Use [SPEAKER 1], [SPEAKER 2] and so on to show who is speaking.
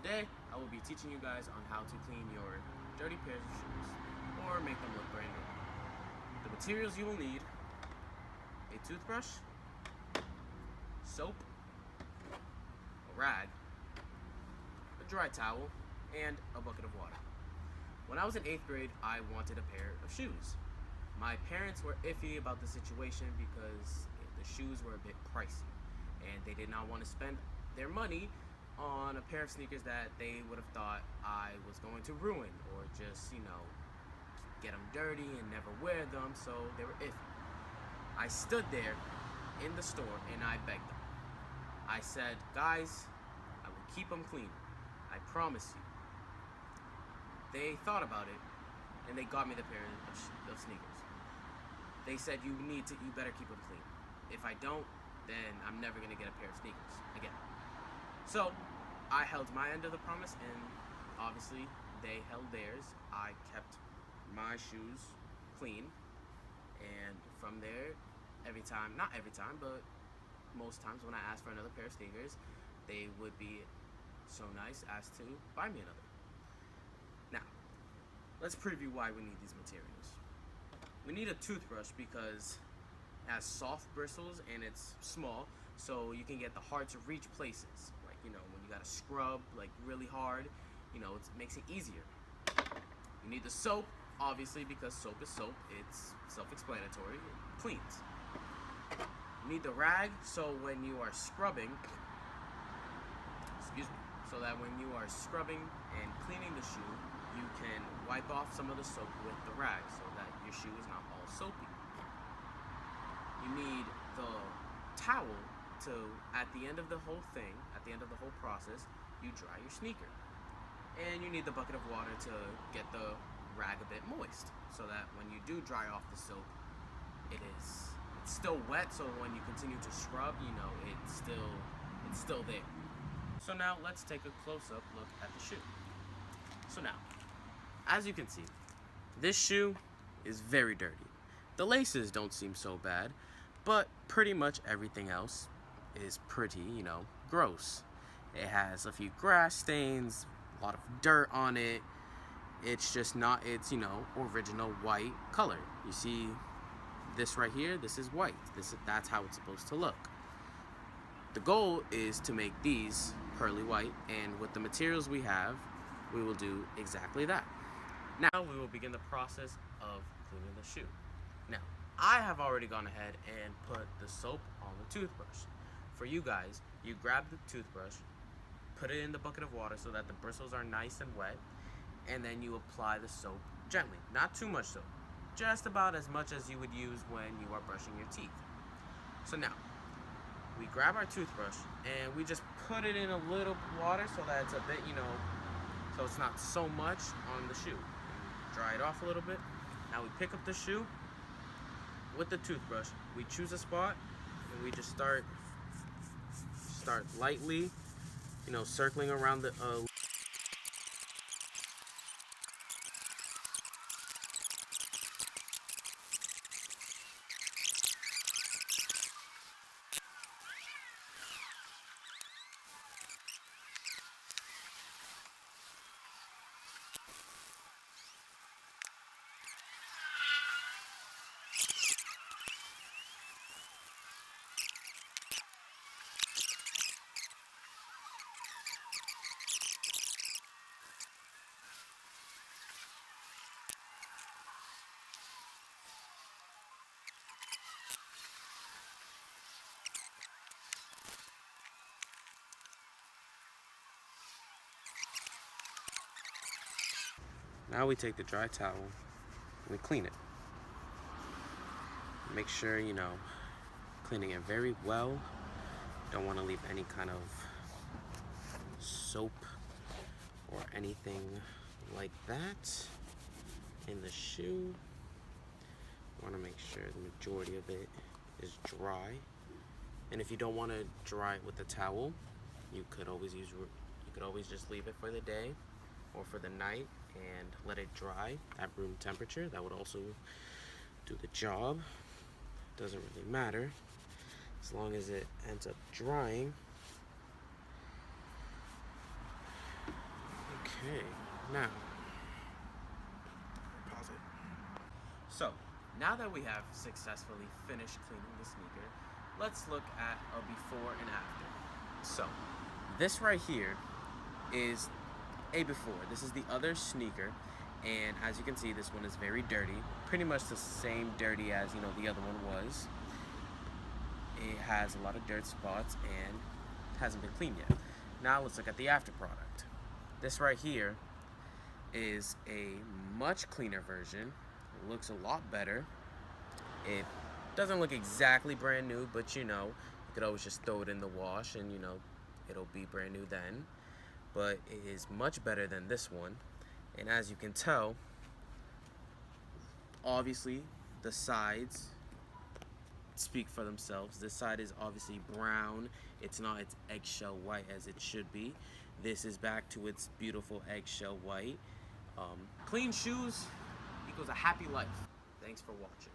[SPEAKER 1] Today, I will be teaching you guys on how to clean your dirty pairs of shoes, or make them look brand new. The materials you will need: a toothbrush, soap, a rag, a dry towel, and a bucket of water. When I was in 8th grade, I wanted a pair of shoes. My parents were iffy about the situation because the shoes were a bit pricey, and they did not want to spend their money on a pair of sneakers that they would have thought I was going to ruin, or just, get them dirty and never wear them, so they were iffy. I stood there in the store and I begged them. I said, guys, I will keep them clean. I promise you. They thought about it and they got me the pair of sneakers. They said, you better keep them clean. If I don't, then I'm never gonna get a pair of sneakers again. So I held my end of the promise, and obviously they held theirs. I kept my shoes clean, and from there, not every time, but most times when I asked for another pair of sneakers, they would be so nice as to buy me another. Now, let's preview why we need these materials. We need a toothbrush because it has soft bristles and it's small, so you can get the hard to reach places. Like, when you gotta scrub like really hard, it makes it easier. You need the soap, obviously, because soap is soap. It's self-explanatory. It cleans. You need the rag, so when you are scrubbing, so that when you are scrubbing and cleaning the shoe, you can wipe off some of the soap with the rag so that your shoe is not all soapy. You need the towel to, at the end of the whole thing, at the end of the whole process, you dry your sneaker. And you need the bucket of water to get the rag a bit moist, so that when you do dry off the soap, it's still wet, so when you continue to scrub, it's still there. So now let's take a close-up look at the shoe. So now, as you can see, this shoe is very dirty. The laces don't seem so bad, but pretty much everything else is pretty, gross. It has a few grass stains, a lot of dirt on it. It's just not its, original white color. You see this right here, this is white. That's how it's supposed to look. The goal is to make these pearly white, and with the materials we have, we will do exactly that. Now we will begin the process of cleaning the shoe. Now, I have already gone ahead and put the soap on the toothbrush. For you guys, you grab the toothbrush, put it in the bucket of water so that the bristles are nice and wet, and then you apply the soap gently. Not too much soap, just about as much as you would use when you are brushing your teeth. So now, we grab our toothbrush and we just put it in a little water so that it's a bit, so it's not so much on the shoe. Dry it off a little bit. Now we pick up the shoe with the toothbrush. We choose a spot and we just start lightly, circling around the Now we take the dry towel and we clean it. Make sure, cleaning it very well. Don't want to leave any kind of soap or anything like that in the shoe. Want to make sure the majority of it is dry. And if you don't want to dry it with the towel, you could always just leave it for the day or for the night and let it dry at room temperature. That would also do the job. Doesn't really matter as long as it ends up drying.
[SPEAKER 2] Okay, now pause it.
[SPEAKER 1] So, now that we have successfully finished cleaning the sneaker, let's look at a before and after. So, this right here is a before. This is the other sneaker, and as you can see, this one is very dirty. Pretty much the same dirty as, the other one was. It has a lot of dirt spots and hasn't been cleaned yet. Now let's look at the after product. This right here is a much cleaner version. It looks a lot better. It doesn't look exactly brand new, but you could always just throw it in the wash and it'll be brand new then. But it is much better than this one. And as you can tell, obviously the sides speak for themselves. This side is obviously brown. It's not its eggshell white as it should be. This is back to its beautiful eggshell white. Clean shoes equals a happy life. Thanks for watching.